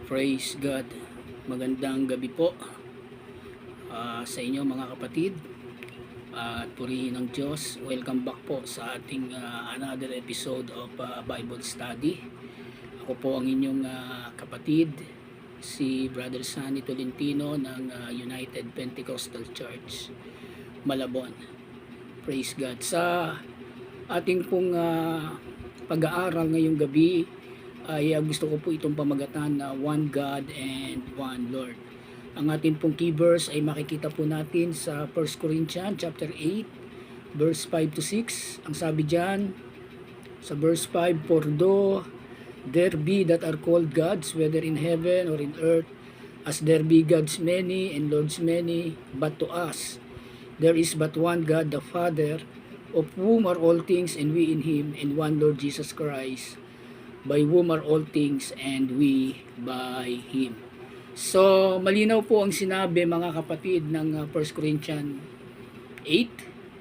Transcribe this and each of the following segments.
Praise God. Magandang gabi po sa inyo mga kapatid at purihin ng Diyos. Welcome back po sa ating another episode of Bible Study. Ako po ang inyong kapatid, si Brother Sunny Tolentino ng United Pentecostal Church, Malabon. Praise God. Sa ating pong pag-aaral ngayong gabi, ay gusto ko po itong pamagatan na One God and One Lord. Ang ating pong key verse ay makikita po natin sa 1 Corinthians chapter 8 verse 5 to 6. Ang sabi diyan sa verse 5, "For though there be that are called gods, whether in heaven or in earth, as there be gods many and lords many, but to us there is but one God, the Father, of whom are all things, and we in Him, and one Lord Jesus Christ, by whom are all things, and we by Him." So, malinaw po ang sinabi mga kapatid ng 1 Corinthians 8,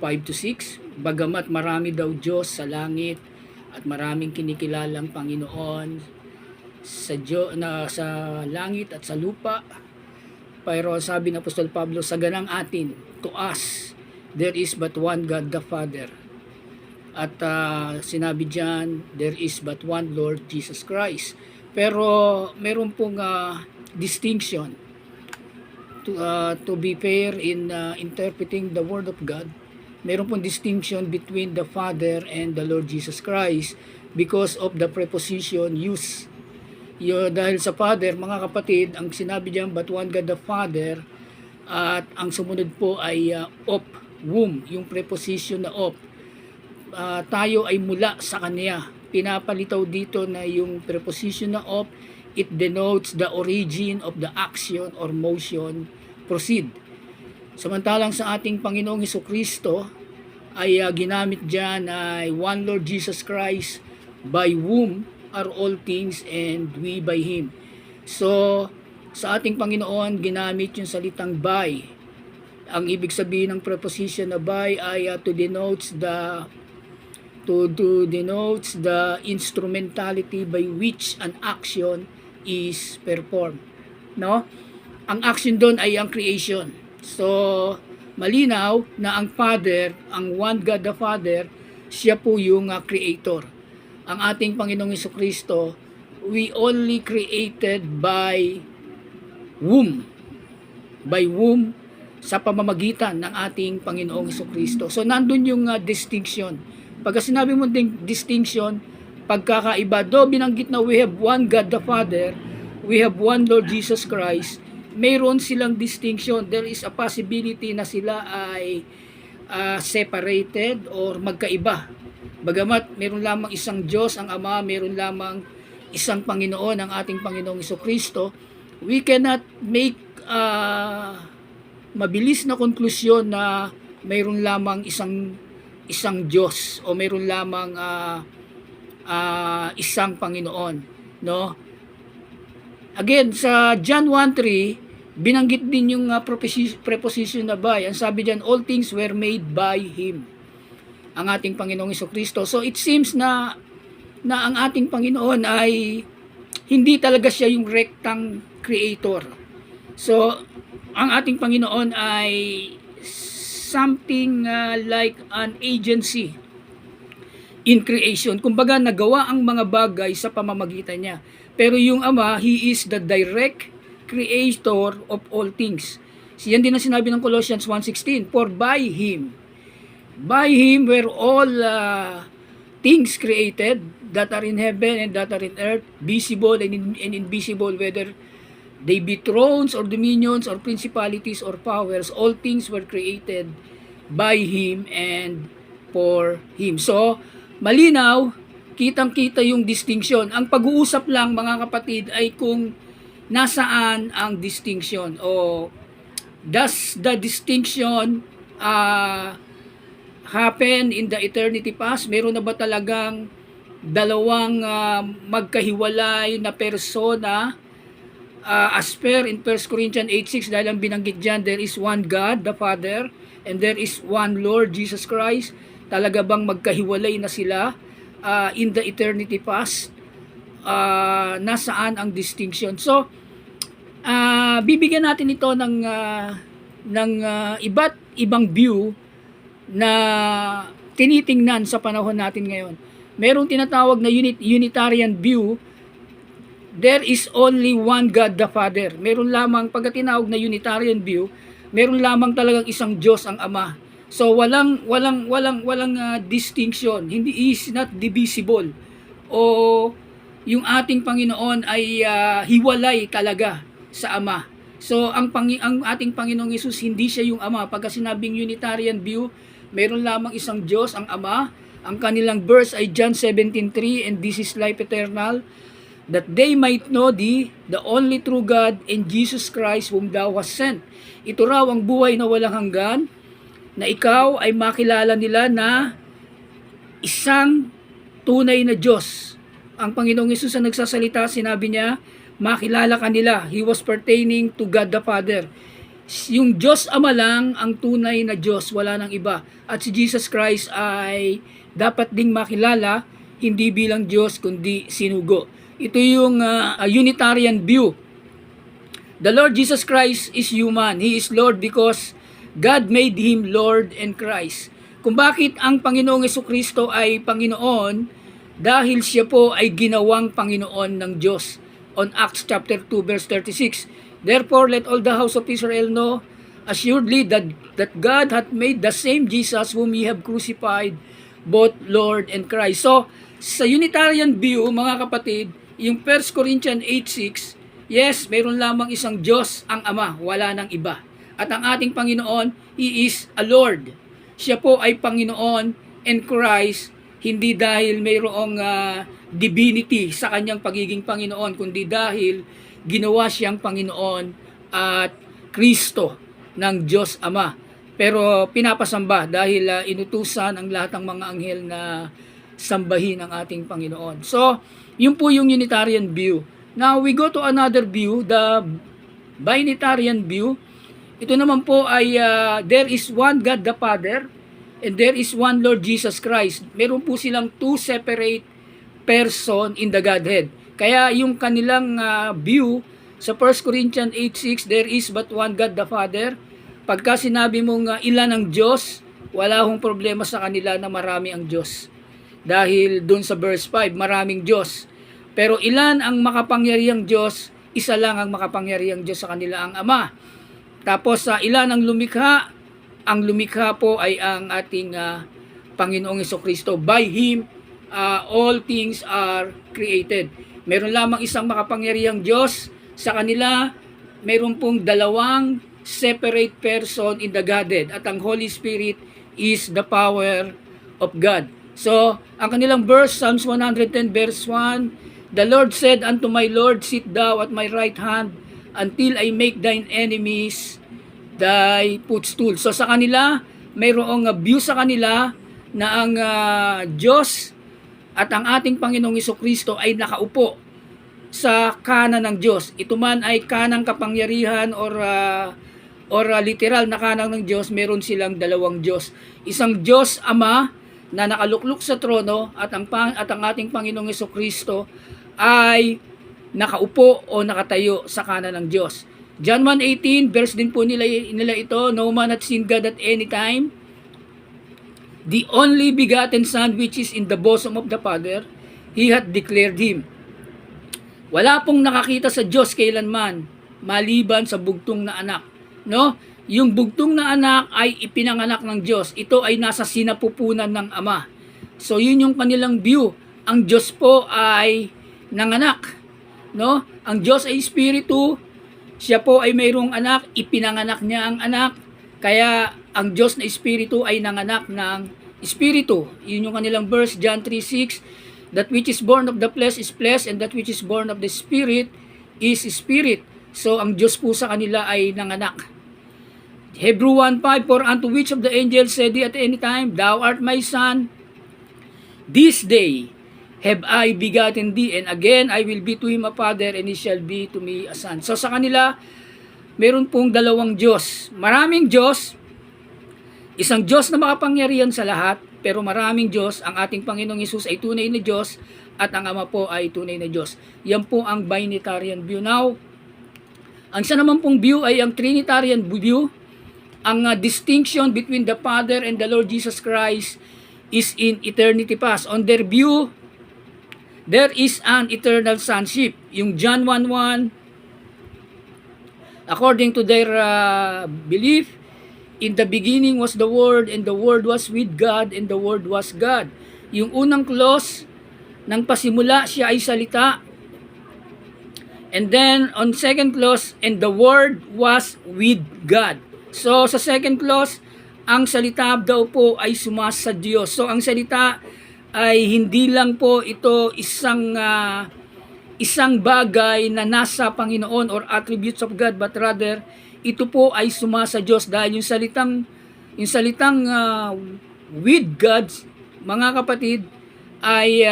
5 to 6. Bagamat marami daw Diyos sa langit at maraming kinikilalang Panginoon sa langit at sa lupa, pero sabi ng Apostol Pablo, sa ganang atin, to us, there is but one God, the Father. At sinabi diyan, there is but one Lord Jesus Christ. Pero meron pong distinction to be fair in interpreting the Word of God. Meron pong distinction between the Father and the Lord Jesus Christ because of the preposition used. Dahil sa Father, mga kapatid, ang sinabi diyan, but one God the Father, at ang sumunod po ay of whom, yung preposition na of. Tayo ay mula sa Kanya. Pinapalitaw dito na yung preposition na of, it denotes the origin of the action or motion proceed. Samantalang sa ating Panginoong Hesukristo ay ginamit dyan ay one Lord Jesus Christ, by whom are all things, and we by Him. So, sa ating Panginoon, ginamit yung salitang by. Ang ibig sabihin ng preposition na by ay to denotes the instrumentality by which an action is performed. No? Ang action doon ay ang creation. So, malinaw na ang Father, ang one God the Father, siya po yung creator. Ang ating Panginoong Hesukristo, we only created by whom? By whom? Sa pamamagitan ng ating Panginoong Hesukristo. So, nandun yung distinction. Pagka sinabi mo ding distinction, pagkakaiba, do binanggit na we have one God the Father, we have one Lord Jesus Christ, mayroon silang distinction. There is a possibility na sila ay separated or magkaiba. Bagamat mayroon lamang isang Diyos, ang Ama, mayroon lamang isang Panginoon, ang ating Panginoong Hesukristo, we cannot make mabilis na konklusyon na mayroon lamang isang Diyos o mayroon lamang isang Panginoon, no? Again, sa John 1:3, binanggit din yung preposition na by. Ang sabi diyan, all things were made by Him, ang ating Panginoong Hesukristo. So it seems na ang ating Panginoon ay hindi talaga siya yung rectang creator. So ang ating Panginoon ay something like an agency in creation. Kumbaga, nagawa ang mga bagay sa pamamagitan niya. Pero yung Ama, He is the direct creator of all things. Yan din ang sinabi ng Colossians 1:16, for by Him were all things created that are in heaven and that are in earth, visible and invisible, whether they be thrones or dominions or principalities or powers, all things were created by Him and for Him. So, malinaw, kitang-kita yung distinction. Ang pag-uusap lang, mga kapatid, ay kung nasaan ang distinction, o does the distinction happen in the eternity past? Meron na ba talagang dalawang magkahiwalay na persona, as per in 1 Corinthians 8:6, dahil ang binanggit dyan, there is one God, the Father, and there is one Lord Jesus Christ. Talaga bang magkahiwalay na sila in the eternity past? nasaan ang distinction. So, bibigyan natin ito ng iba't ibang view na tinitingnan sa panahon natin ngayon. Merong tinatawag na Unitarian view. There is only one God the Father. Meron lamang, pagka tinawag na Unitarian view, meron lamang talagang isang Diyos ang Ama. So walang distinction. Hindi, is not divisible. O yung ating Panginoon ay hiwalay talaga sa Ama. So ang ating Panginoong Hesus, hindi siya yung Ama. Pagka sinabing Unitarian view, meron lamang isang Diyos ang Ama. Ang kanilang verse ay John 17:3, and this is life eternal, that they might know thee, the only true God, and Jesus Christ whom thou hast sent. Ito raw ang buhay na walang hanggan, na ikaw ay makilala nila na isang tunay na Diyos. Ang Panginoong Hesus ang nagsasalita, sinabi niya, makilala ka nila. He was pertaining to God the Father. Yung Diyos Ama lang ang tunay na Diyos, wala nang iba. At si Jesus Christ ay dapat ding makilala, hindi bilang Diyos kundi sinugo. Ito yung Unitarian view. The Lord Jesus Christ is human. He is Lord because God made Him Lord and Christ. Kung bakit ang Panginoong Jesucristo ay Panginoon, dahil siya po ay ginawang Panginoon ng Diyos. On Acts chapter 2 verse 36. Therefore let all the house of Israel know assuredly that God hath made the same Jesus whom ye have crucified, both Lord and Christ. So, sa Unitarian view, mga kapatid, yung 1 Corinthians 8:6, yes, mayroon lamang isang Diyos ang Ama, wala nang iba. At ang ating Panginoon, He is a Lord. Siya po ay Panginoon and Christ, hindi dahil mayroong divinity sa kanyang pagiging Panginoon, kundi dahil ginawa siyang Panginoon at Kristo ng Diyos Ama. Pero pinapasamba dahil inutusan ang lahat ng mga anghel na sambahin ang ating Panginoon. So, yun po yung Unitarian view. Now, we go to another view, the Binitarian view. Ito naman po ay there is one God the Father and there is one Lord Jesus Christ. Meron po silang two separate person in the Godhead. Kaya yung kanilang view sa 1 Corinthians 8:6, there is but one God the Father. Pagka sinabi mong ilan ang Diyos, wala hong problema sa kanila na marami ang Diyos. Dahil dun sa verse 5, maraming Diyos. Pero ilan ang makapangyarihang Diyos? Isa lang ang makapangyarihang Diyos sa kanila, ang Ama. Tapos ilan ang lumikha? Ang lumikha po ay ang ating Panginoong Jesucristo. By Him, all things are created. Meron lamang isang makapangyarihang Diyos. Sa kanila, meron pong dalawang separate person in the Godhead, at ang Holy Spirit is the power of God. So, ang kanilang verse, Psalms 110 verse 1, the Lord said unto my Lord, sit thou at my right hand until I make thine enemies thy footstool. So sa kanila, mayroong view sa kanila na ang Diyos at ang ating Panginoong Jesucristo ay nakaupo sa kanan ng Diyos. Ito man ay kanang kapangyarihan or literal na kanang ng Diyos, meron silang dalawang Diyos. Isang Diyos Ama na nakaluklok sa trono at ang ating Panginoong Jesucristo ay nakaupo o nakatayo sa kanan ng Diyos. John 1:18, verse din po nila ito, no man hath seen God at any time. The only begotten Son which is in the bosom of the Father, He hath declared Him. Wala pong nakakita sa Diyos kailanman, maliban sa bugtong na anak. No? Yung bugtong na anak ay ipinanganak ng Diyos. Ito ay nasa sinapupunan ng Ama. So yun yung kanilang view. Ang Diyos po ay nanganak. No? Ang Diyos ay Espiritu. Siya po ay mayroong anak, ipinanganak niya ang anak. Kaya ang Diyos na Espiritu ay nanganak ng Espiritu. Yun yung kanilang verse, John 3:6. That which is born of the flesh is flesh, and that which is born of the Spirit is Spirit. So ang Diyos po sa kanila ay nanganak. Hebrew 1:5, for unto which of the angels said he at any time, Thou art my son, this day have I begotten thee, and again I will be to him a father, and he shall be to me a son. So sa kanila, meron pong dalawang Diyos. Maraming Diyos, isang Diyos na makapangyarihan sa lahat, pero maraming Diyos. Ang ating Panginoong Hesus ay tunay na Diyos, at ang Ama po ay tunay na Diyos. Yan po ang binitarian view. Now, ang isa naman pong view ay ang Trinitarian view. Ang distinction between the Father and the Lord Jesus Christ is in eternity past. On their view, there is an eternal sonship. Yung John 1:1, according to their belief, in the beginning was the Word, and the Word was with God, and the Word was God. Yung unang clause, nang pasimula siya ay salita. And then, on second clause, and the Word was with God. So, sa second clause, ang salita daw po ay sumasa Diyos. So, ang salita ay hindi lang po ito isang bagay na nasa Panginoon or attributes of God, but rather, ito po ay sumasa Diyos dahil yung salitang with God, mga kapatid, ay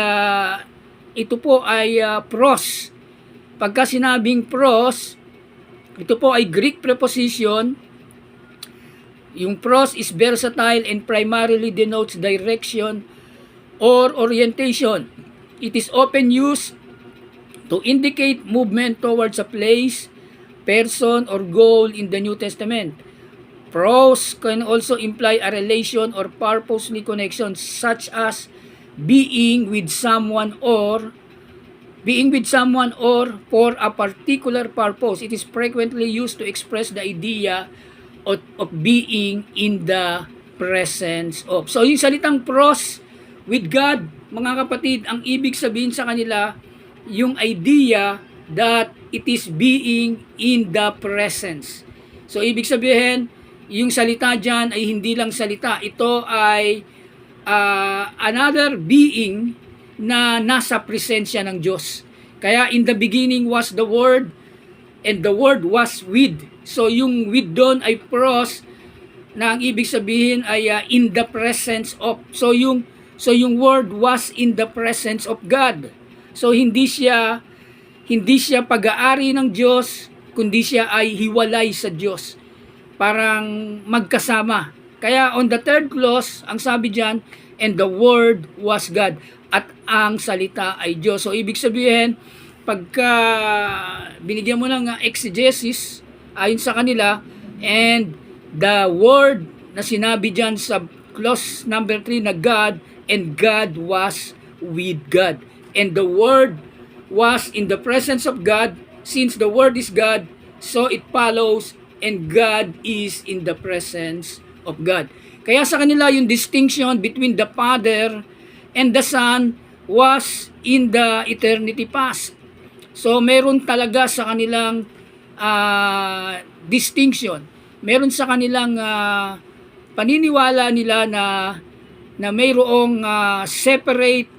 ito po ay pros. Pagka sinabing pros, ito po ay Greek preposition. Yung pros is versatile and primarily denotes direction or orientation. It is often used to indicate movement towards a place, person, or goal in the New Testament. Pros can also imply a relation or purposely connection, such as being with someone or for a particular purpose. It is frequently used to express the idea of being in the presence of. So, yung salitang pros with God, mga kapatid, ang ibig sabihin sa kanila, yung idea that it is being in the presence. So, ibig sabihin, yung salita dyan ay hindi lang salita. Ito ay another being na nasa presensya ng Diyos. Kaya in the beginning was the Word, and the Word was with. So yung with doon ay pros, na ang ibig sabihin ay in the presence of. So yung Word was in the presence of God. So hindi siya pag-aari ng Diyos, kundi siya ay hiwalay sa Diyos. Parang magkasama. Kaya on the third clause, ang sabi diyan, and the Word was God. At ang salita ay Diyos. So, ibig sabihin, pagka binigyan mo ng exegesis, ayon sa kanila, and the word na sinabi dyan sa clause number 3 na God, and God was with God. And the Word was in the presence of God. Since the Word is God, so it follows, and God is in the presence of God. Kaya sa kanila, yung distinction between the Father and the Son was in the eternity past. So, meron talaga sa kanilang distinction. Meron sa kanilang paniniwala nila na mayroong separate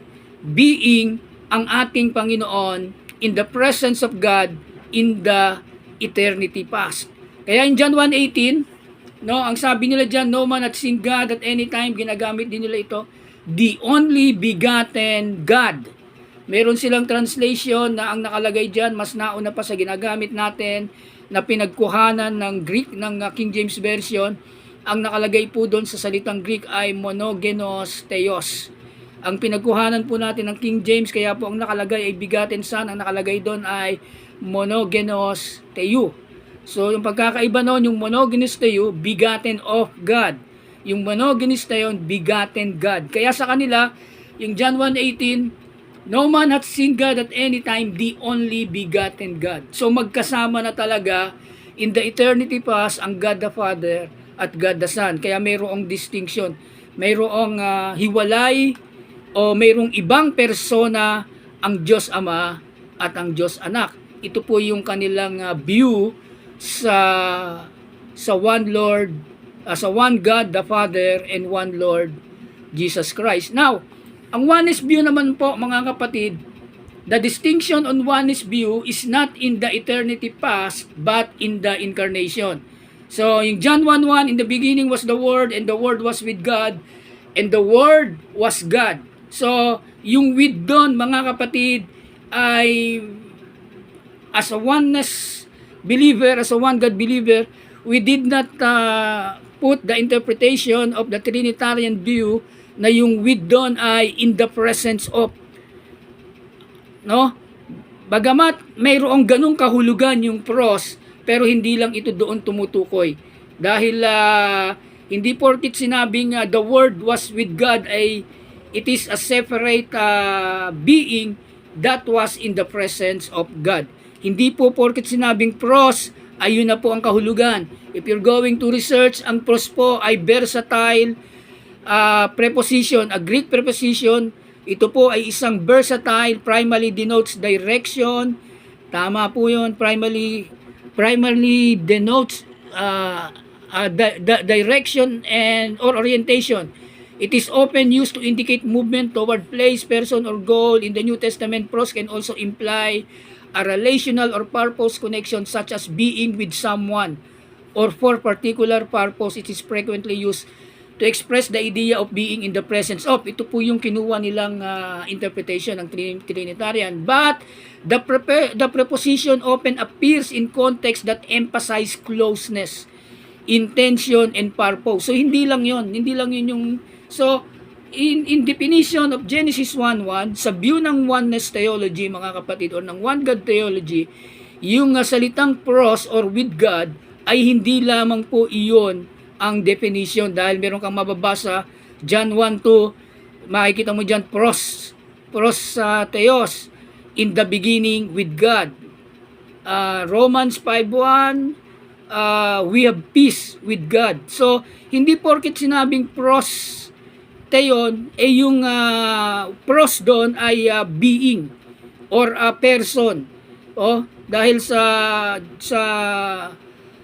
being ang ating Panginoon in the presence of God in the eternity past. Kaya in John 1:18, no, ang sabi nila diyan, no man hath seen God at any time, ginagamit din nila ito, the only begotten God. Meron silang translation na ang nakalagay diyan mas nauna pa sa ginagamit natin na pinagkuhanan ng Greek ng King James Version. Ang nakalagay po doon sa salitang Greek ay monogenos theos. Ang pinagkuhanan po natin ng King James, kaya po ang nakalagay ay begotten Son, ang nakalagay doon ay monogenos theo. So yung pagkakaiba noon, yung monogenes theo, begotten of God. Yung monogenes theo, begotten God. Kaya sa kanila, yung John 1:18, no man hath seen God at any time, the only begotten God. So magkasama na talaga in the eternity past ang God the Father at God the Son. Kaya mayroong distinction. Mayroong hiwalay o mayroong ibang persona ang Diyos Ama at ang Diyos Anak. Ito po yung kanilang view sa one Lord, sa one God the Father and one Lord Jesus Christ. Now, ang oneness view naman po, mga kapatid, the distinction on oneness view is not in the eternity past but in the incarnation. So, in John 1:1, in the beginning was the Word, and the Word was with God, and the Word was God. So, yung with doon, mga kapatid, ay as a oneness believer, as a one God believer, we did not put the interpretation of the Trinitarian view na yung with doon ay in the presence of. no? Bagamat mayroong ganung kahulugan yung pros, pero hindi lang ito doon tumutukoy. Dahil hindi porkit sinabing the Word was with God ay it is a separate being that was in the presence of God. Hindi po porkit sinabing pros, ayun na po ang kahulugan. If you're going to research, ang pros po ay versatile preposition, a Greek preposition. Ito po ay isang versatile, primarily denotes direction. Tama po yun, primarily denotes direction and or orientation. It is often used to indicate movement toward place, person, or goal. In the New Testament, pros can also imply a relational or purpose connection such as being with someone or for particular purpose. It is frequently used to express the idea of being in the presence of. Ito po yung kinuha nilang interpretation ng Trinitarian. But the preposition often appears in context that emphasize closeness, intention, and purpose. So hindi lang yun yung so in definition of Genesis 1:1, sa view ng oneness theology, mga kapatid, or ng one God theology, yung salitang pros or with God ay hindi lamang po iyon ang definition, dahil meron kang mababasa John 1:2, makikita mo diyan pros theos, in the beginning with God. Romans 5:1, we have peace with God. So hindi porket sinabing pros theon yung pros doon ay being or a person. Dahil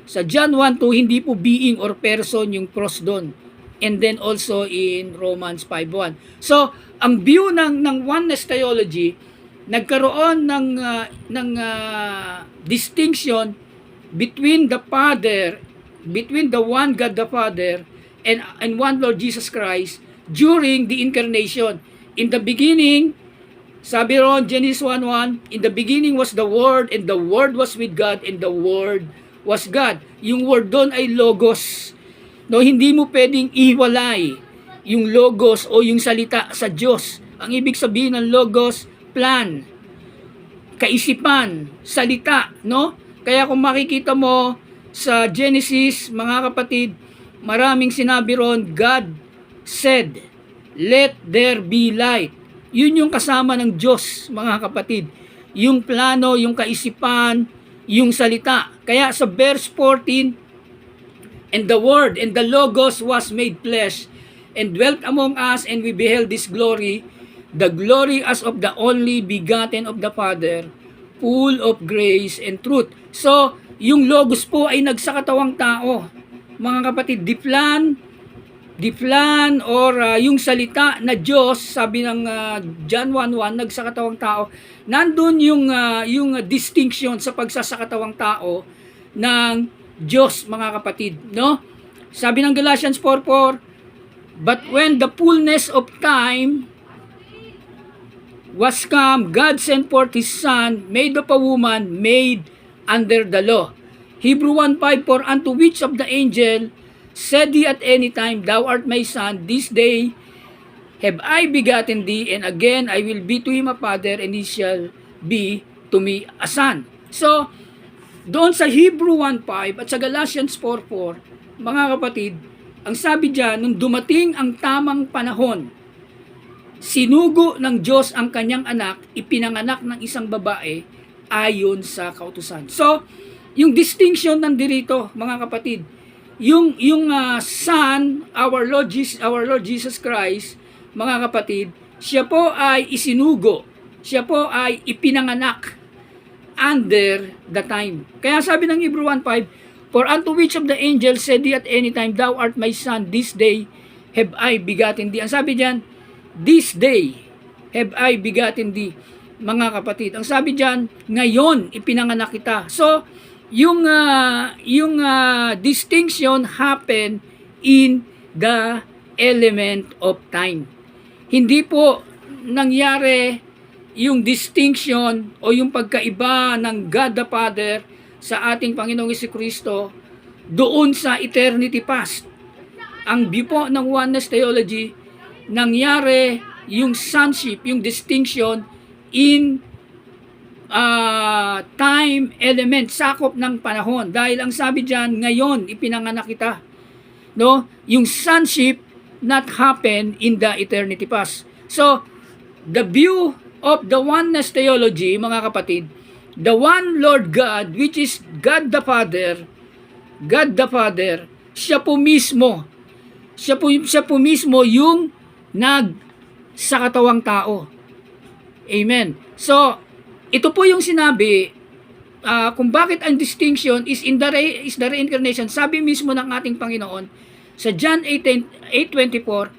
sa John 1:2, hindi po being or person yung pros doon. And then also in Romans 5:1. So, ang view ng oneness theology, nagkaroon ng distinction between the Father, between the one God the Father and one Lord Jesus Christ during the incarnation. In the beginning, sabi ron Genesis 1:1, in the beginning was the Word, and the Word was with God, and the Word was God. Yung word doon ay logos. No, hindi mo pwedeng ihiwalay yung logos o yung salita sa Diyos. Ang ibig sabihin ng logos, plan, kaisipan, salita, no? Kaya kung makikita mo sa Genesis, mga kapatid, maraming sinabi ron, God said, let there be light. Yun yung kasama ng Diyos, mga kapatid. Yung plano, yung kaisipan, yung salita. Kaya sa verse 14, and the Word and the Logos was made flesh and dwelt among us, and we beheld His glory, the glory as of the only begotten of the Father, full of grace and truth. So, yung Logos po ay nagsakatawang tao. Mga kapatid, the plan or yung salita na Diyos, sabi ng John 1:1, nagsakatawang tao. Nandun yung distinction sa pagsasakatawang tao ng Diyos, mga kapatid, no? Sabi ng Galatians 4:4, but when the fullness of time was come, God sent forth His Son, made of a woman, made under the law. Hebrew 1:5, for unto which of the angel said he at any time, thou art my son, this day have I begotten thee, and again I will be to him a father, and he shall be to me a son. So, doon sa Hebrew 1:5 at sa Galatians 4:4, mga kapatid, ang sabi dyan, nung dumating ang tamang panahon, sinugo ng Diyos ang kanyang anak, ipinanganak ng isang babae ayon sa kautusan. So, yung distinction nandirito, mga kapatid, yung Son, our Lord Jesus Christ, mga kapatid, siya po ay isinugo, siya po ay ipinanganak under the time. Kaya sabi ng Hebrew 1:5, for unto which of the angels said he at any time, thou art my son, this day have I begotten thee. Ang sabi diyan, this day have I begotten thee, mga kapatid. Ang sabi diyan, ngayon ipinanganak kita. So, yung distinction happen in the element of time. Hindi po nangyari yung distinction o yung pagkaiba ng God the Father sa ating Panginoong Jesucristo doon sa eternity past. Ang view po ng oneness theology, nangyari yung sonship, yung distinction in time element, sakop ng panahon. Dahil ang sabi diyan, ngayon ipinanganak kita. No? Yung sonship not happen in the eternity past. So, the view of the oneness theology, mga kapatid, the one Lord God, which is God the Father, siya po mismo yung sa katawang tao. Amen. So, ito po yung sinabi kung bakit ang distinction is the reincarnation. Sabi mismo ng ating Panginoon sa John 8:24,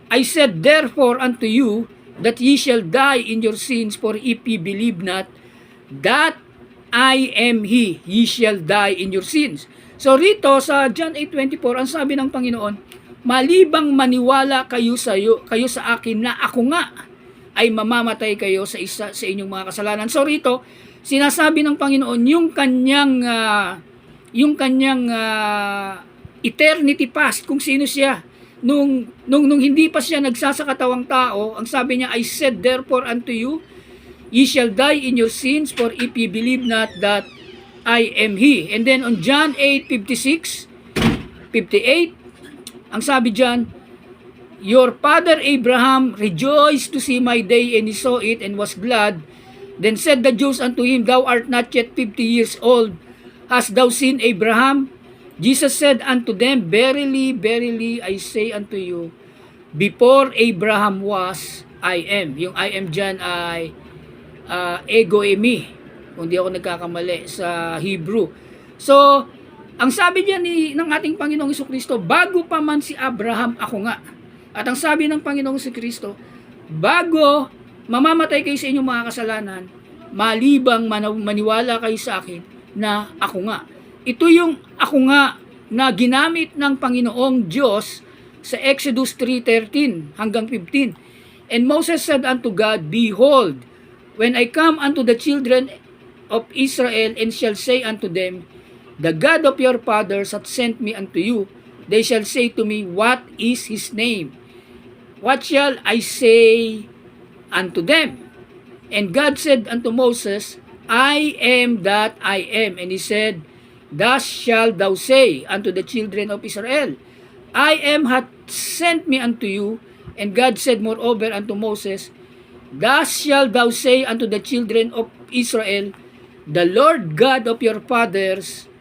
I said therefore unto you that ye shall die in your sins, for if ye believe not that I am He, ye shall die in your sins. So rito sa John 8:24, ang sabi ng Panginoon, malibang maniwala kayo sa akin na ako nga ay mamamatay kayo sa inyong mga kasalanan. So rito, sinasabi ng Panginoon yung kanyang eternity past, kung sino siya. Nung hindi pa siya nagsasakatawang tao, ang sabi niya, I said therefore unto you, ye shall die in your sins, for if ye believe not that I am He. And then on John 8:56, 58, ang sabi diyan, your father Abraham rejoiced to see my day, and he saw it and was glad. Then said the Jews unto him, thou art not yet 50 years old, hast thou seen Abraham? Jesus said unto them, verily, verily, I say unto you, before Abraham was, I am. Yung I am dyan ay ego eimi, kung di ako nagkakamali sa Hebrew. So, ang sabi diyan ng ating Panginoong Jesucristo, bago pa man si Abraham, ako nga. At ang sabi ng Panginoong Jesucristo, bago mamamatay kayo sa inyong mga kasalanan, malibang maniwala kayo sa akin na ako nga. Ito yung ako nga na ginamit ng Panginoong Diyos sa Exodus 3:13 hanggang 15. And Moses said unto God, behold, when I come unto the children of Israel, and shall say unto them, the God of your fathers hath sent me unto you, they shall say to me, what is his name? What shall I say unto them? And God said unto Moses, I am that I am. And he said, thus shalt thou say unto the children of Israel, I am hath sent me unto you. And God said moreover unto Moses, thus shalt thou say unto the children of Israel, the Lord God of your fathers,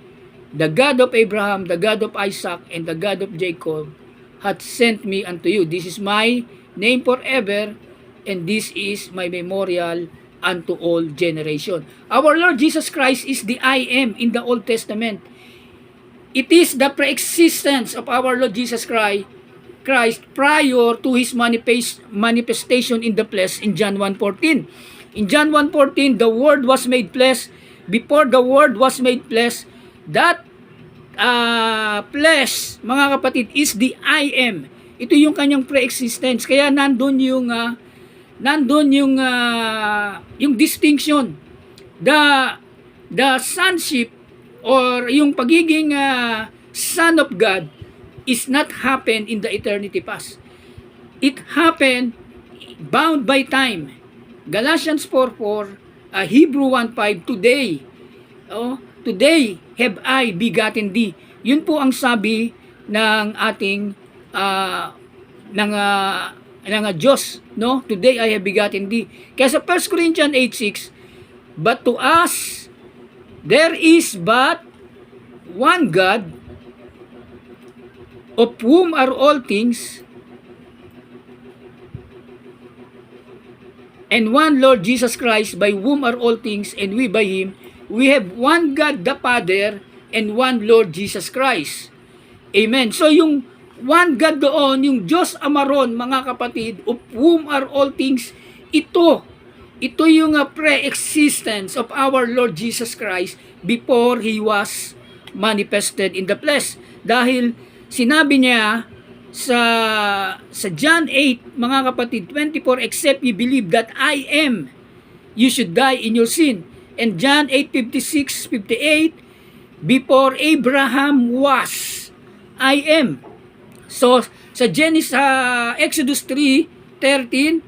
the God of Abraham, the God of Isaac, and the God of Jacob, hath sent me unto you. This is my name forever, and this is my memorial unto all generation. Our Lord Jesus Christ is the I am in the Old Testament. It is the pre-existence of our Lord Jesus Christ prior to His manifestation in the flesh in John 1:14. In John 1:14, the Word was made flesh. Before the Word was made flesh, that flesh, mga kapatid, is the I am. Ito yung kanyang pre-existence. Kaya nandun yung distinction, the sonship or yung pagiging son of God is not happen in the eternity past. It happened bound by time. Galatians 4:4, Hebrew 1:5, today have I begotten thee. Yun po ang sabi ng ating ng Diyos, no? Today I have begotten thee. Kaya sa 1 Corinthians 8:6, but to us there is but one God, of whom are all things, and one Lord Jesus Christ, by whom are all things, and we by Him. We have one God the Father, and one Lord Jesus Christ. Amen. So yung one God doon, yung Diyos Amaron, mga kapatid, of whom are all things, ito yung pre-existence of our Lord Jesus Christ before He was manifested in the flesh. Dahil sinabi niya sa John 8, mga kapatid, 24, except you believe that I am, you should die in your sin. And John 8:56, 58, before Abraham was, I am. So, sa Exodus 3:13,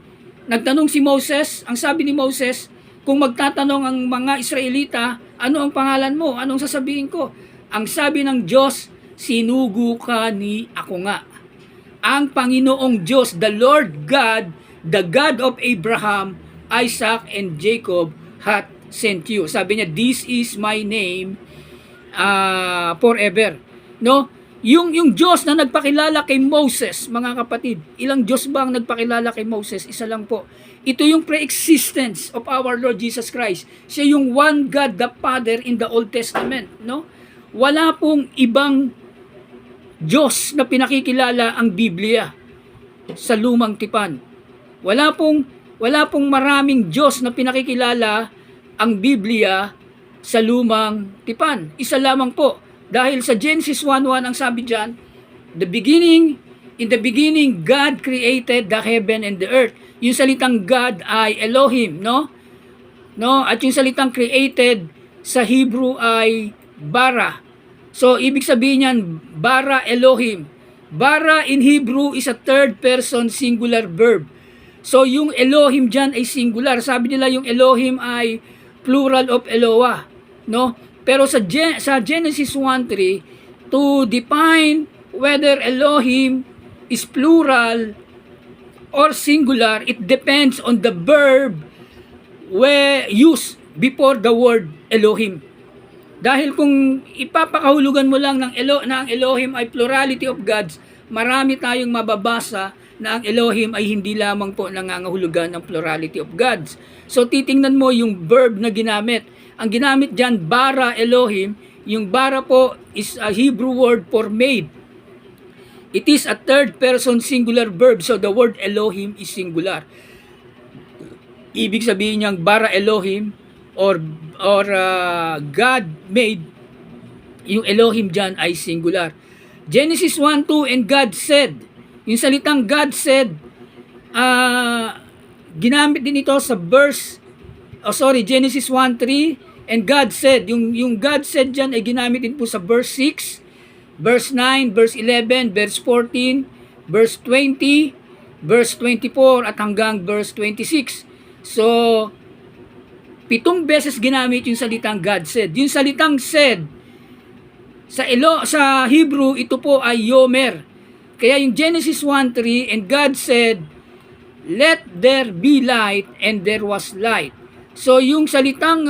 nagtanong si Moses, ang sabi ni Moses, kung magtatanong ang mga Israelita, ano ang pangalan mo? Anong sasabihin ko? Ang sabi ng Diyos, sinugo ka ni ako nga. Ang Panginoong Diyos, the Lord God, the God of Abraham, Isaac, and Jacob, hath sent you. Sabi niya, this is my name forever. No? Yung Diyos na nagpakilala kay Moses, mga kapatid, ilang Diyos ba ang nagpakilala kay Moses? Isa lang po. Ito yung pre-existence of our Lord Jesus Christ. Siya yung one God, the Father in the Old Testament. No? Wala pong ibang Diyos na pinakikilala ang Biblia sa lumang tipan. Wala pong maraming Diyos na pinakikilala ang Biblia sa lumang tipan. Isa lamang po. Dahil sa Genesis 1:1 ang sabi diyan, in the beginning God created the heaven and the earth. Yung salitang God ay Elohim, no? At yung salitang created sa Hebrew ay bara. So ibig sabihin niyan, bara Elohim. Bara in Hebrew is a third person singular verb. So yung Elohim diyan ay singular. Sabi nila yung Elohim ay plural of Eloah, no? Pero sa Genesis 1:3, to define whether Elohim is plural or singular, it depends on the verb used before the word Elohim. Dahil kung ipapakahulugan mo lang na ang Elohim ay plurality of gods, marami tayong mababasa na ang Elohim ay hindi lamang po nangangahulugan ng plurality of gods. So titingnan mo yung verb na ginamit. Ang ginamit dyan, bara Elohim, yung bara po is a Hebrew word for made. It is a third person singular verb, so the word Elohim is singular. Ibig sabihin niyang bara Elohim or God made, yung Elohim dyan ay singular. Genesis 1:2, and God said, yung salitang God said, ginamit din ito sa Genesis 1:3, and God said, yung God said dyan ay ginamit din po sa verse 6, verse 9, verse 11, verse 14, verse 20, verse 24, at hanggang verse 26. So, 7 beses ginamit yung salitang God said. Yung salitang said, sa Hebrew, ito po ay yomer. Kaya yung Genesis 1:3, and God said, let there be light, and there was light. So, yung salitang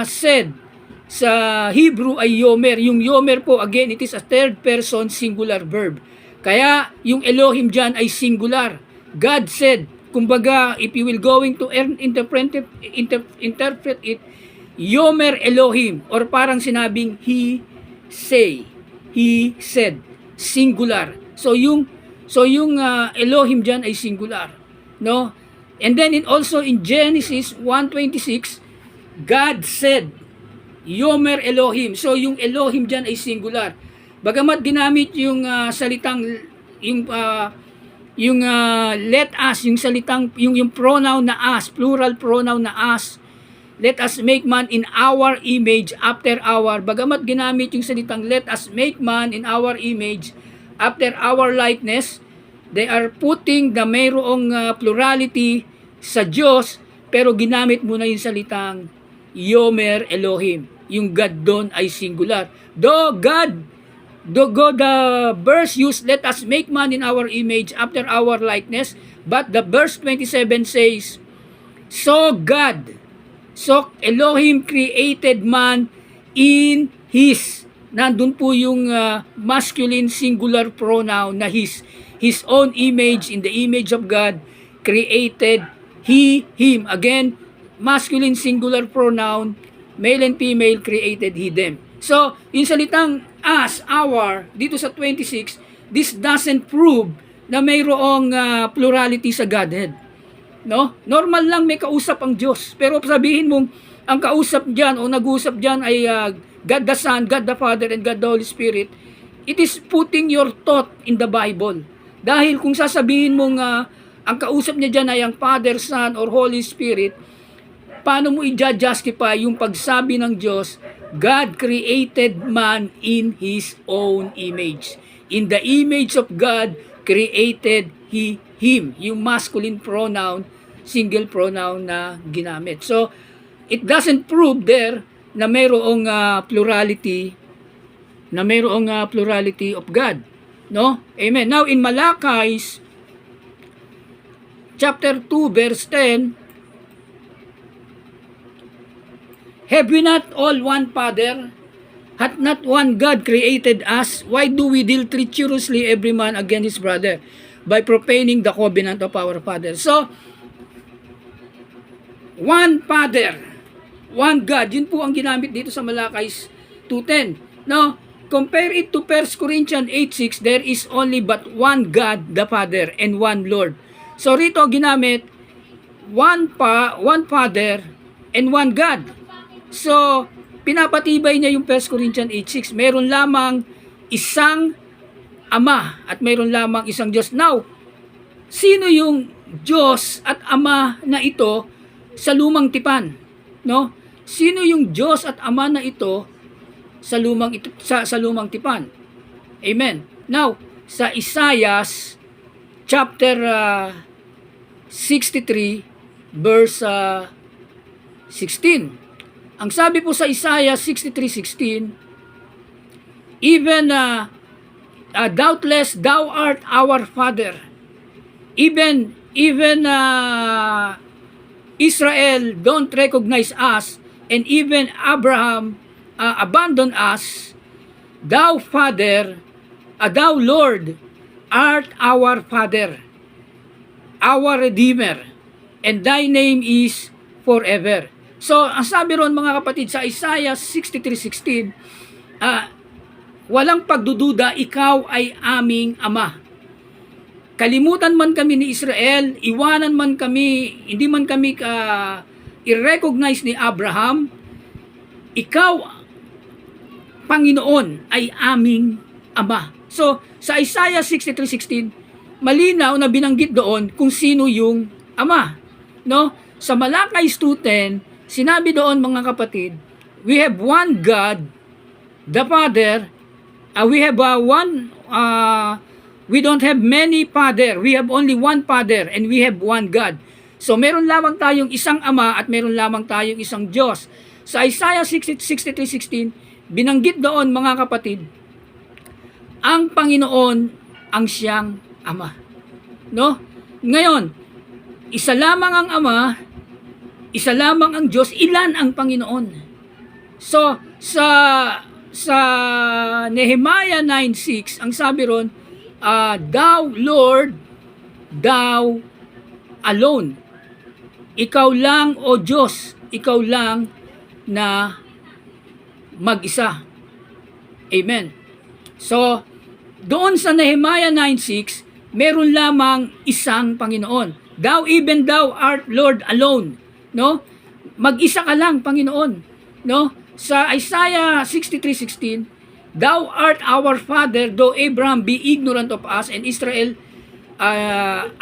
said sa Hebrew ay yomer. Yung yomer po, again, it is a third person singular verb. Kaya yung Elohim dyan ay singular. God said, kumbaga, if you will going to interpret it, yomer Elohim, or parang sinabing he said, singular. So yung Elohim dyan ay singular, no? And then also in Genesis 1:26, God said, yomer Elohim. So yung Elohim dyan ay singular. Bagamat ginamit yung salitang let us, yung salitang yung pronoun na us, plural pronoun na us, let us make man in our image after our, bagamat ginamit yung salitang let us make man in our image after our likeness, they are putting the mayroong plurality sa Diyos, pero ginamit mo na yung salitang yomer Elohim. Yung God doon ay singular. Though the verse used, let us make man in our image after our likeness, but the verse 27 says, so Elohim created man in His. Nandun po yung masculine singular pronoun na His own image, in the image of God, created He, Him. Again, masculine singular pronoun, male and female, created He, them. So, yung salitang us, our, dito sa 26, this doesn't prove na mayroong plurality sa Godhead. No? Normal lang may kausap ang Diyos. Pero sabihin mong ang kausap diyan o nag-uusap diyan ay God the Son, God the Father, and God the Holy Spirit, it is putting your thought in the Bible. Dahil kung sasabihin mong ang kausap niya diyan ay ang Father, Son, or Holy Spirit, paano mo i-justify yung pagsabi ng Diyos, God created man in His own image. In the image of God, created He, Him. Yung masculine pronoun single pronoun na ginamit. So, it doesn't prove there na mayroong plurality of God. No? Amen. Now, in Malachi chapter 2, verse 10, have we not all one Father? Hath not one God created us? Why do we deal treacherously every man against his brother by profaning the covenant of our Father? So, one Father, one God. Yun po ang ginamit dito sa Malachi 2:10. Now, compare it to 1 Corinthians 8:6, there is only but one God, the Father, and one Lord. So, rito ginamit one Father and one God. So, pinapatibay niya yung 1 Corinthians 8:6. Meron lamang isang Ama at meron lamang isang Diyos. Now, sino yung Diyos at Ama na ito sa lumang tipan? No? Sino yung Diyos at Ama na ito sa lumang tipan? Amen. Now, sa Isaiah chapter 63 verse 16. Ang sabi po sa Isaiah 63:16, even doubtless thou art our father, even Israel don't recognize us, and even Abraham abandoned us. Thou Father, thou Lord, art our Father, our Redeemer, and thy name is forever. So, ang sabi ron mga kapatid sa Isaiah 63:16, walang pagdududa, ikaw ay aming Ama. Kalimutan man kami ni Israel, iwanan man kami, hindi man kami i-recognize ni Abraham, ikaw, Panginoon, ay aming Ama. So, sa Isaiah 63:16, malinaw na binanggit doon kung sino yung Ama. No? Sa Malachi 2:10, sinabi doon mga kapatid, we have one God, the Father. We don't have many Father. We have only one Father and we have one God. So meron lamang tayong isang Ama at meron lamang tayong isang Diyos. Sa Isaiah 63:16, binanggit doon mga kapatid, ang Panginoon ang siyang Ama. No? Ngayon, isa lamang ang Ama, isa lamang ang Diyos, ilan ang Panginoon? So, sa Nehemiah 9:6, ang sabi ron, thou Lord, thou alone. Ikaw lang, O Diyos, ikaw lang na mag-isa. Amen. So, doon sa Nehemiah 9:6, meron lamang isang Panginoon. Thou, even thou art Lord alone. No? Mag-isa ka lang, Panginoon. No? Sa Isaiah 63:16, thou art our Father, though Abraham be ignorant of us, and Israel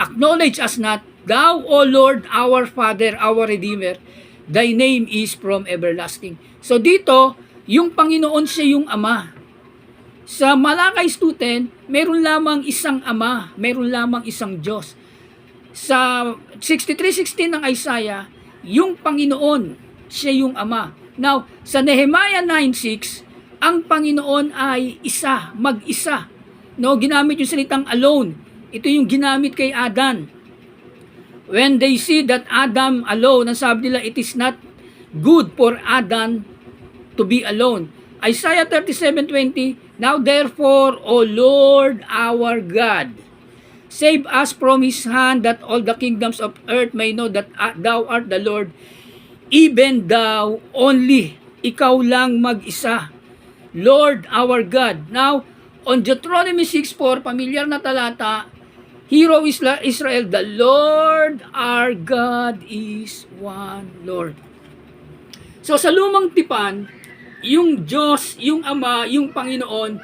acknowledge us not. Thou, O Lord, our Father, our Redeemer, thy name is from everlasting. So dito, yung Panginoon siya yung Ama. Sa Malachi 2:10, meron lamang isang Ama, meron lamang isang Diyos. Sa 63:16 ng Isaiah, yung Panginoon, siya yung Ama. Now, sa Nehemiah 9:6, ang Panginoon ay isa, mag-isa. No, ginamit yung salitang alone. Ito yung ginamit kay Adan. When they see that Adam alone, ang sabi nila, it is not good for Adam to be alone. Isaiah 37:20, now therefore, O Lord our God, save us from his hand, that all the kingdoms of earth may know that thou art the Lord, even thou only, ikaw lang mag-isa, Lord our God. Now, on Deuteronomy 6:4, pamilyar na talata, Hear, O Israel, the Lord our God is one Lord. So sa lumang tipan, yung Diyos, yung Ama, yung Panginoon,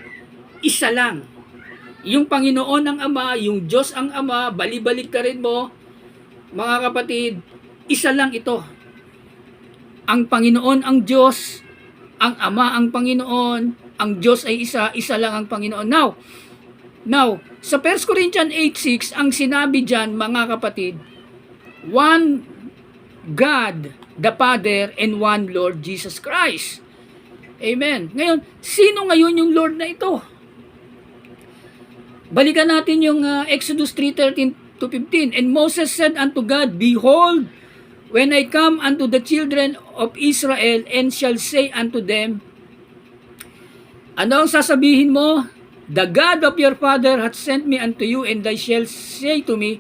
isa lang. Yung Panginoon ang Ama, yung Diyos ang Ama, bali-balik ka rin mo, mga kapatid, isa lang ito. Ang Panginoon ang Diyos, ang Ama ang Panginoon, ang Diyos ay isa, isa lang ang Panginoon. Now, sa 1 Corinthians 8:6, ang sinabi dyan, mga kapatid, one God, the Father, and one Lord Jesus Christ. Amen. Ngayon, sino ngayon yung Lord na ito? Balikan natin yung Exodus 3:13 to 15. And Moses said unto God, Behold, when I come unto the children of Israel, and shall say unto them, ano ang sasabihin mo? The God of your father hath sent me unto you, and they shall say to me,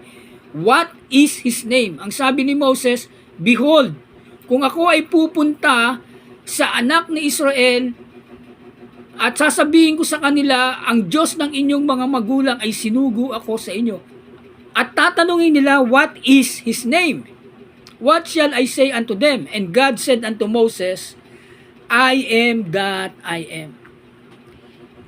What is his name? Ang sabi ni Moses, Behold, kung ako ay pupunta sa anak ni Israel at sasabihin ko sa kanila, ang Diyos ng inyong mga magulang ay sinugo ako sa inyo. At tatanungin nila, what is his name? What shall I say unto them? And God said unto Moses, I am that I am.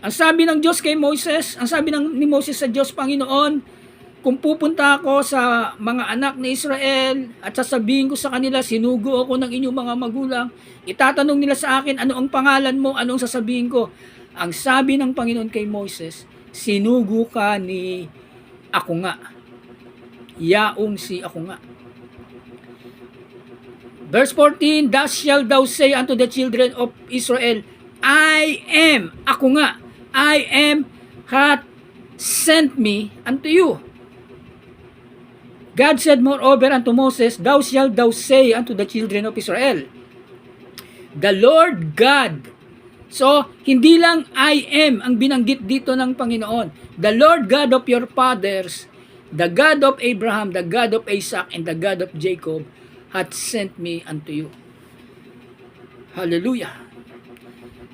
Ang sabi ng Diyos kay Moses, ang sabi ni Moses sa Diyos, Panginoon, kung pupunta ako sa mga anak ni Israel at sasabihin ko sa kanila, sinugo ako ng inyong mga magulang, itatanong nila sa akin, ano ang pangalan mo, anong sasabihin ko? Ang sabi ng Panginoon kay Moses, sinugo ka ni ako nga. Yaong si ako nga. Verse 14, Thus shalt thou say unto the children of Israel, I am, ako nga, I am hath sent me unto you. God said moreover unto Moses, Thou shalt thou say unto the children of Israel, The Lord God. So, hindi lang I am ang binanggit dito ng Panginoon. The Lord God of your fathers, the God of Abraham, the God of Isaac, and the God of Jacob, hath sent me unto you. Hallelujah.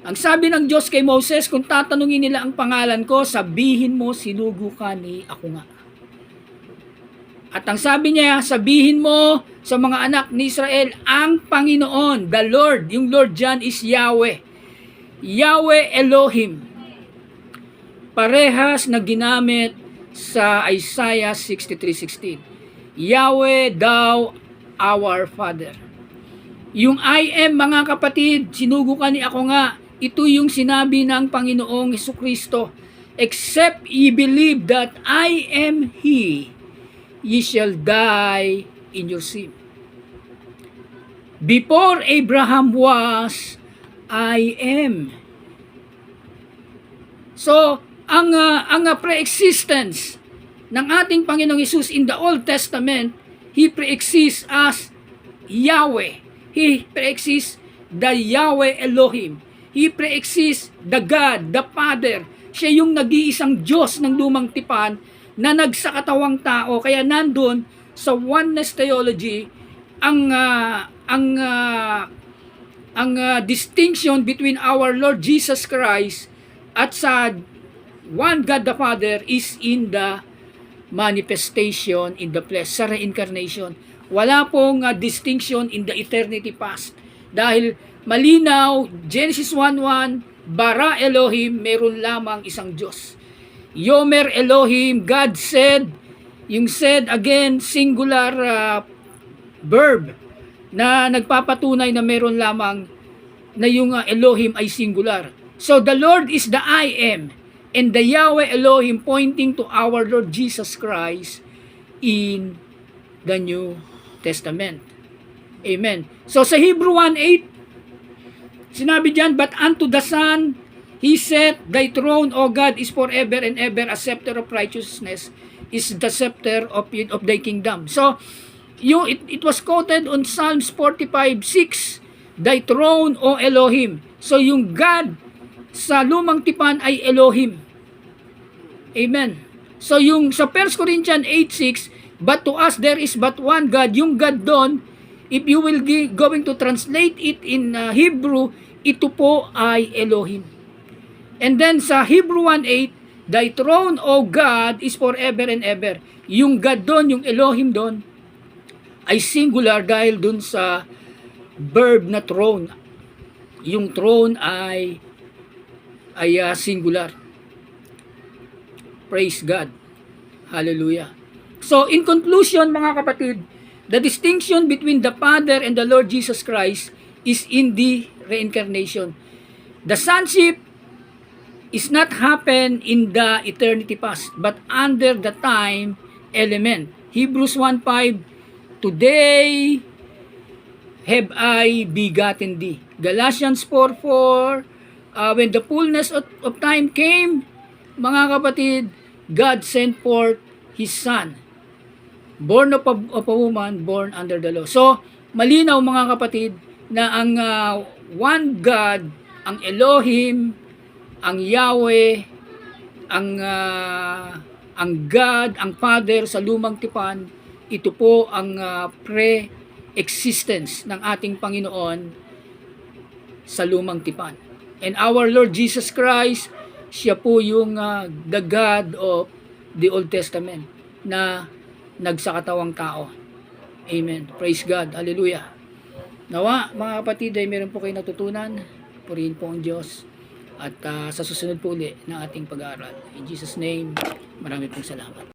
Ang sabi ng Diyos kay Moses, kung tatanungin nila ang pangalan ko, sabihin mo, sinugo ka ni ako nga. At ang sabi niya, sabihin mo sa mga anak ni Israel, ang Panginoon, the Lord, yung Lord dyan is Yahweh. Yahweh Elohim. Parehas na ginamit sa Isaiah 63:16. Yahweh, thou our Father. Yung I am, mga kapatid, sinugo ka ni ako nga, ito yung sinabi ng Panginoong Jesucristo. Except ye believe that I am He, ye shall die in your sin. Before Abraham was, I am. So, ang pre-existence ng ating Panginoong Hesus in the Old Testament, He pre-exists as Yahweh. He pre-exists the Yahweh Elohim. He pre-exists the God, the Father. Siya yung nag-iisang Diyos ng lumang tipan na nagsakatawang tao. Kaya nandun sa oneness theology ang distinction between our Lord Jesus Christ at sa one God the Father is in the manifestation in the flesh, sa reincarnation. Wala pong distinction in the eternity past. Dahil malinaw, Genesis 1:1, bara Elohim, meron lamang isang Diyos. Yomer Elohim, God said, yung said again, singular verb na nagpapatunay na meron lamang na yung Elohim ay singular. So the Lord is the I am, and the Yahweh Elohim pointing to our Lord Jesus Christ in the New Testament. Amen. So sa Hebrew 1:8, sinabi diyan, but unto the Son He said, Thy throne, O God, is forever and ever. A scepter of righteousness is the scepter of thy kingdom. So, it was quoted on Psalms 45:6, Thy throne, O Elohim. So, yung God sa lumang tipan ay Elohim. Amen. So, yung sa 1 Corinthians 8:6, but to us there is but one God. Yung God doon, if you will going to translate it in Hebrew, ito po ay Elohim. And then sa Hebrew 1:8, Thy throne, O God, is forever and ever. Yung God doon, yung Elohim doon, ay singular dahil doon sa verb na throne. Yung throne ay singular. Praise God. Hallelujah. So, in conclusion, mga kapatid, the distinction between the Father and the Lord Jesus Christ is in the reincarnation. The sonship is not happen in the eternity past, but under the time element. Hebrews 1:5 today have I begotten thee. Galatians 4:4, when the fullness of time came, mga kapatid, God sent forth His Son, born of a woman, born under the law. So, malinaw mga kapatid, na ang one God, ang Elohim, ang Yahweh, ang God, ang Father sa lumang tipan, ito po ang pre-existence ng ating Panginoon sa lumang tipan. And our Lord Jesus Christ, siya po yung the God of the Old Testament na nagsakatawang tao. Amen. Praise God. Hallelujah. Nawa, mga kapatid, ay meron po kayo natutunan. Purihin po ang Diyos. At sa susunod po ulit na ating pag-aaral. In Jesus' name, marami pong salamat.